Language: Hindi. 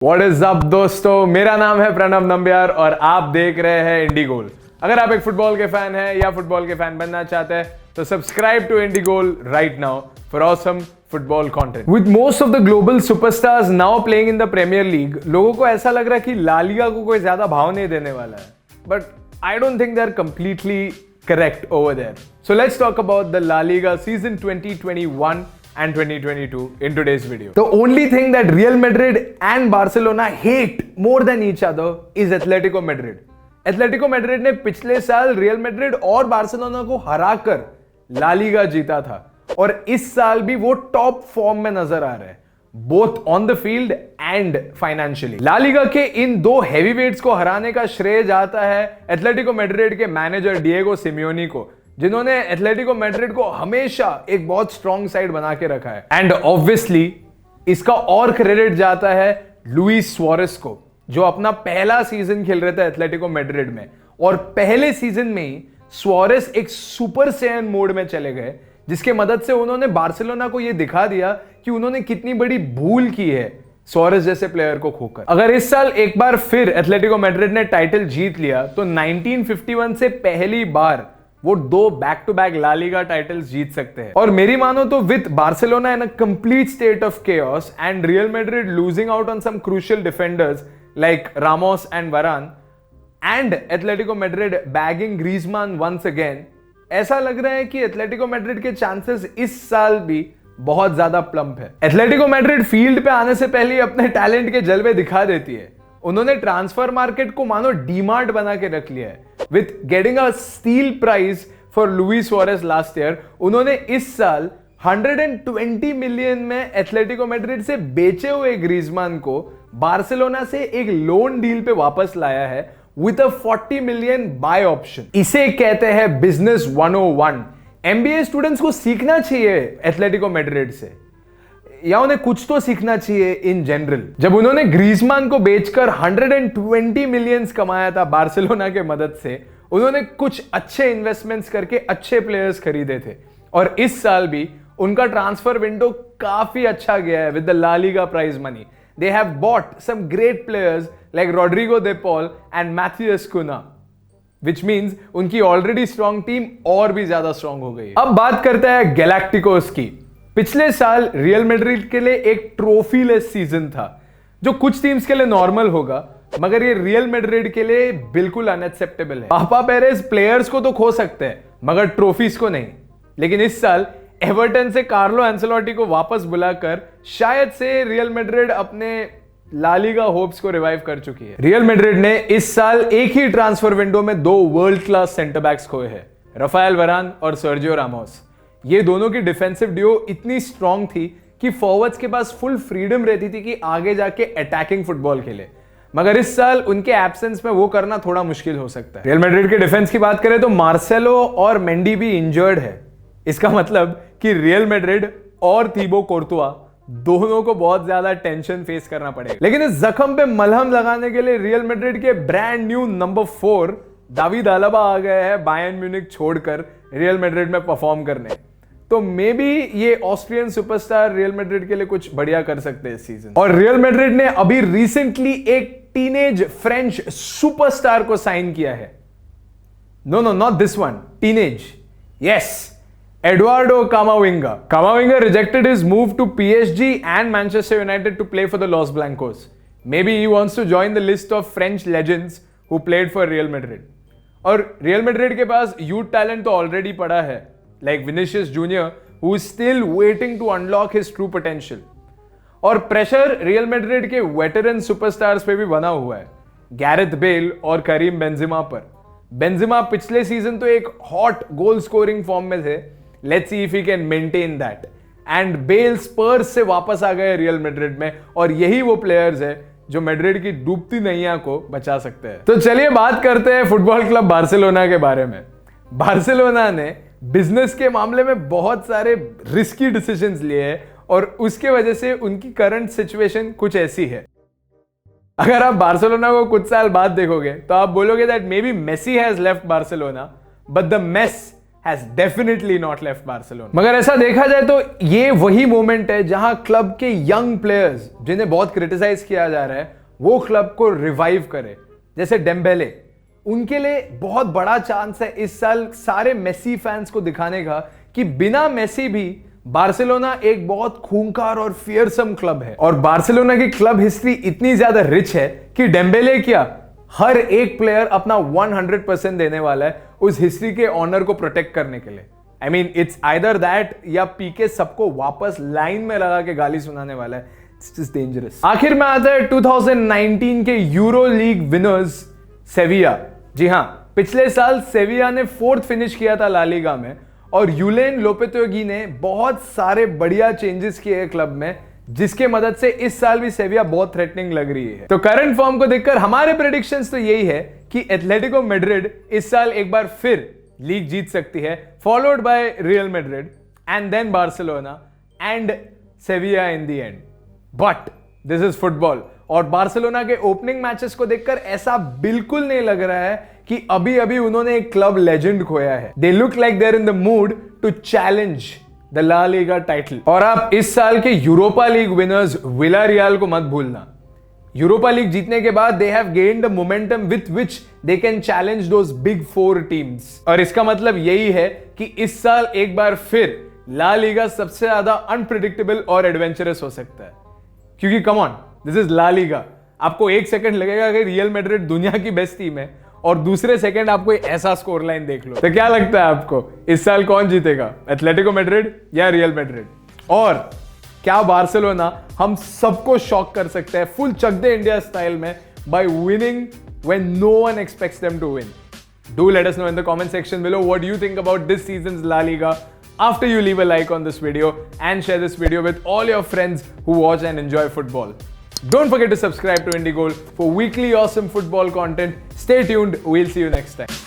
व्हाट इज अप दोस्तों, मेरा नाम है प्रणव नंबियार और आप देख रहे हैं इंडी गोल। अगर आप एक फुटबॉल के फैन हैं या फुटबॉल के फैन बनना चाहते हैं तो subscribe to Indie Goal right now for awesome football content. With most of the global superstars now playing in the Premier League, लोगों को ऐसा लग रहा है कि ला लीगा को कोई ज्यादा भाव नहीं देने वाला है, but I don't think they are completely correct over there. So let's talk about the La Liga season 2021 and 2022 in today's video. The only thing that Real Madrid and Barcelona hate more than each other is Atletico Madrid. Atletico Madrid ने पिछले साल Real Madrid और बार्सिलोना को हराकर ला लीगा जीता था और इस साल भी वो टॉप फॉर्म में नजर आ रहे हैं, both on the field and financially. La Liga के इन दो हेवीवेट्स को हराने का श्रेय जाता है एथलेटिको मैड्रिड के मैनेजर डिएगो सिमियोनी को, जिन्होंने एथलेटिको मैड्रिड को हमेशा एक बहुत स्ट्रॉन्ग साइड बना के रखा है। एंड ऑब्वियसली इसका और क्रेडिट जाता है लुइस सुआरेस को, जो अपना पहला सीजन खेल रहे थे एथलेटिको मैड्रिड में और पहले सीजन में ही सुआरेस एक सुपर सैयन मोड में चले गए, जिसके मदद से उन्होंने बार्सिलोना को यह दिखा दिया कि उन्होंने कितनी बड़ी भूल की है सुआरेस जैसे प्लेयर को खोकर। अगर इस साल एक बार फिर एथलेटिको मैड्रिड ने टाइटल जीत लिया तो 1951 से पहली बार वो दो back to back La Liga titles जीत सकते हैं। और मेरी मानो तो with Barcelona in a complete state of chaos and Real Madrid losing out on some crucial defenders like Ramos and Varane and Atletico Madrid bagging Griezmann once again, ऐसा लग रहा है कि एथलेटिको मैड्रिड के चांसेस इस साल भी बहुत ज्यादा प्लम्प है। एथलेटिको मैड्रिड फील्ड पे आने से पहले ही अपने टैलेंट के जलवे दिखा देती है। उन्होंने ट्रांसफर मार्केट को मानो डीमार्ट बना के रख लिया है। With getting a steal price for Luis Suarez last year, उन्होंने इस साल 120 मिलियन में एथलेटिको मैड्रिड से बेचे हुए ग्रीजमान को बार्सिलोना से एक लोन डील पे वापस लाया है with a 40 million buy option. इसे कहते हैं बिजनेस 101। एमबीए स्टूडेंट्स को सीखना चाहिए एथलेटिको मैड्रिड से, या उन्हें कुछ तो सीखना चाहिए इन जनरल। जब उन्होंने ग्रीजमान को बेचकर 120 मिलियंस कमाया था बार्सिलोना के मदद से, उन्होंने कुछ अच्छे इन्वेस्टमेंट्स करके अच्छे प्लेयर्स खरीदे थे और इस साल भी उनका ट्रांसफर विंडो काफी अच्छा गया है with the La Liga prize money. They have bought some great players like Rodrigo De Paul and Matheus Cunha, which means उनकी ऑलरेडी स्ट्रॉन्ग टीम और भी ज्यादा स्ट्रॉन्ग हो गई है। अब बात करते हैं गैलाक्टिकोस की। पिछले साल रियल मैड्रिड के लिए एक ट्रॉफी लेस सीजन था, जो कुछ टीम्स के लिए नॉर्मल होगा, मगर ये रियल मैड्रिड के लिए बिल्कुल अनएक्सेप्टेबल है। पापा पेरेस प्लेयर्स को तो खो सकते हैं मगर ट्रॉफीज को नहीं। लेकिन इस साल एवर्टन से कार्लो एंसेलोटी को वापस बुलाकर शायद से रियल मैड्रिड अपने ला लीगा होप्स को रिवाइव कर चुकी है। रियल मैड्रिड ने इस साल एक ही ट्रांसफर विंडो में दो वर्ल्ड क्लास सेंटर बैक्स खोए हैं, राफेल वरान और सर्जियो रामोस। ये दोनों की डिफेंसिव ड्यूओ इतनी स्ट्रांग थी कि फॉरवर्ड्स के पास फुल फ्रीडम रहती थी कि आगे जाके अटैकिंग फुटबॉल खेले, मगर इस साल उनके एब्सेंस में वो करना थोड़ा मुश्किल हो सकता है। रियल मैड्रिड के डिफेंस की बात करें तो मार्सेलो और मेंडी भी इंजर्ड है। इसका मतलब कि रियल मैड्रिड और थीबो कोर्तुआ दोनों को बहुत ज्यादा टेंशन फेस करना पड़ेगा। लेकिन इस जख्म पे मलहम लगाने के लिए रियल मैड्रिड के ब्रांड न्यू नंबर 4 दावीद अलाबा आ गए हैं बायर्न म्यूनिख छोड़कर रियल मैड्रिड में परफॉर्म करने। तो मे बी ये ऑस्ट्रियन सुपरस्टार रियल मैड्रिड के लिए कुछ बढ़िया कर सकते हैं इस सीजन। और रियल मैड्रिड ने अभी रिसेंटली एक टीनेज फ्रेंच सुपरस्टार को साइन किया है। No not this one, teenage, yes, Eduardo Camavinga. Camavinga rejected his move to PSG and Manchester United to play for the Los Blancos. Maybe he wants to join the list of French legends who played for Real Madrid. और Real Madrid के पास youth talent तो already पड़ा है, like Vinicius Junior, who is still waiting to unlock his true potential. और pressure Real Madrid के veteran superstars पे भी बना हुआ है, Gareth Bale और करीम बेंजेमा पर। बेंजेमा पिछले सीजन तो एक हॉट गोल स्कोरिंग फॉर्म में थे, let's see if he can maintain that. And Bale Spurs से वापस आ गए रियल मैड्रिड में और यही वो प्लेयर्स है जो मैड्रिड की डूबती नैया को बचा सकते हैं। तो चलिए बात करते हैं फुटबॉल क्लब बार्सिलोना के बारे में। बार्सिलोना ने बिजनेस के मामले में बहुत सारे रिस्की डिसीजंस लिए हैं और उसके वजह से उनकी करंट सिचुएशन कुछ ऐसी है। अगर आप बार्सिलोना को कुछ साल बाद देखोगे तो आप बोलोगे that may be messy has left Barcelona, but the mess has definitely not left Barcelona. मगर ऐसा देखा जाए तो ये वही मोमेंट है जहां क्लब के यंग प्लेयर्स जिन्हें बहुत क्रिटिसाइज किया जा रहा है वो क्लब को रिवाइव करे, जैसे डेम्बेले। उनके लिए बहुत बड़ा चांस है इस साल सारे मेसी फैंस को दिखाने का कि बिना मेसी भी बार्सिलोना एक बहुत खूंखार और फियरसम क्लब है। और बार्सिलोना की क्लब हिस्ट्री इतनी ज्यादा रिच है कि डेम्बेले क्या हर एक प्लेयर अपना 100% देने वाला है उस हिस्ट्री के ऑनर को प्रोटेक्ट करने के लिए। I mean it's either that या पीके सबको वापस लाइन में लगा के गाली सुनाने वाला है। It's just dangerous. आखिर में आता है 2019 के यूरो लीग विनर्स सेविया। जी हां, पिछले साल सेविया ने 4th फिनिश किया था ला लीगा में और यूलेन लोपेतेगी ने बहुत सारे बढ़िया चेंजेस किए क्लब में, जिसके मदद से इस साल भी सेविया बहुत थ्रेटनिंग लग रही है। तो करंट फॉर्म को देखकर हमारे प्रेडिक्शंस तो यही है कि एथलेटिको मैड्रिड इस साल एक बार फिर लीग जीत सकती है, followed by Real Madrid and then Barcelona and Sevilla in the end. But this is football और बार्सिलोना के ओपनिंग मैचेस को देखकर ऐसा बिल्कुल नहीं लग रहा है कि अभी अभी उन्होंने एक क्लब लेजेंड खोया है। They look like they're in the mood to challenge the La Liga title. और आप इस साल के यूरोपा लीग विनर्स विलारियल को मत भूलना। यूरोपा लीग जीतने के बाद they have gained the momentum with which they can challenge those big 4 teams. और इसका मतलब यही है कि इस साल एक बार फिर ला लीगा सबसे ज्यादा अनप्रिडिक्टेबल और एडवेंचरस हो सकता है, क्योंकि come on, this is La Liga. आपको एक सेकंड लगेगा कि रियल मैड्रिड दुनिया की बेस्ट टीम है और दूसरे सेकंड आप कोई ऐसा स्कोर लाइन देख लो। तो क्या लगता है आपको इस साल कौन जीतेगा, एथलेटिको मैड्रिड या रियल मैड्रिड? और क्या बार्सिलोना हम सबको शॉक कर सकते हैं फुल चक दे इंडिया स्टाइल में by winning when no one expects them to win? Do let us know in the comment section below what you think about this season's La Liga after you leave a like on this video and share this video with all your friends who watch and enjoy football. Don't forget to subscribe to IndieGoal for weekly awesome football content. Stay tuned. We'll see you next time.